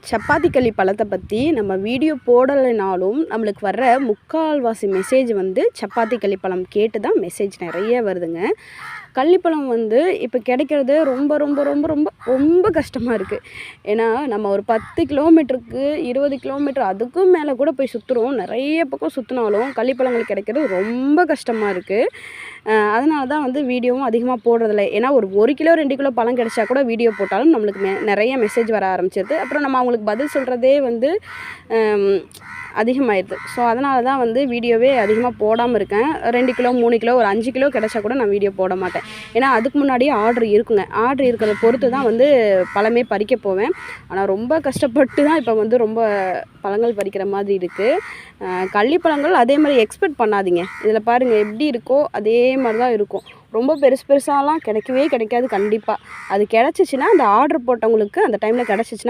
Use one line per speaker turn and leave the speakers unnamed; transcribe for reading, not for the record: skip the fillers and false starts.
சப்பாத்தி களி பழத்தை பற்றி நம்ம வீடியோ போடலைனாலும் நம்மளுக்கு வர்ற முக்கால்வாசி மெசேஜ் வந்து சப்பாத்தி களி பழம் கேட்டு தான் மெசேஜ் நிறைய வருதுங்க. கள்ளிப்பழம் வந்து இப்போ கிடைக்கிறது ரொம்ப ரொம்ப ரொம்ப ரொம்ப ரொம்ப கஷ்டமாக இருக்குது. ஏன்னா நம்ம ஒரு 10 கிலோமீட்டருக்கு 20 கிலோமீட்டர் அதுக்கும் மேலே கூட போய் சுற்றுறோம். நிறைய பக்கம் சுற்றினாலும் கள்ளிப்பழங்கள் கிடைக்கிறது ரொம்ப கஷ்டமாக இருக்குது. அதனால தான் வந்து வீடியோவும் அதிகமாக போடுறதில்ல. ஏன்னா ஒரு கிலோ 2 கிலோ பழம் கிடைச்சா கூட வீடியோ போட்டாலும் நம்மளுக்கு நிறைய மெசேஜ் வர ஆரம்பிச்சிருது. அப்புறம் நம்ம அவங்களுக்கு பதில் சொல்கிறதே வந்து அதிகமாயிடுது. ஸோ அதனால தான் வந்து வீடியோவே அதிகமாக போடாமல் இருக்கேன். 2 கிலோ 3 கிலோ ஒரு 5 கிலோ கிடைச்சா கூட நான் வீடியோ போட மாட்டேன். ஏன்னா அதுக்கு முன்னாடியே ஆர்டர் இருக்குங்க. ஆர்டர் இருக்கிறத பொறுத்து தான் வந்து பழமே பறிக்க போவேன். ஆனால் ரொம்ப கஷ்டப்பட்டு தான் இப்போ வந்து ரொம்ப பழங்கள் பறிக்கிற மாதிரி இருக்குது. கள்ளிப்பழங்கள் அதே மாதிரி எக்ஸ்பெக்ட் பண்ணாதீங்க. இதில் பாருங்கள் எப்படி இருக்கோ அதே மாதிரி தான் இருக்கும். ரொம்ப பெருசாலாம் கிடைக்கவே கிடைக்காது கண்டிப்பாக. அது கிடச்சிச்சின்னா அந்த ஆர்டர் போட்டவங்களுக்கு அந்த டைமில் கிடச்சிச்சின்னா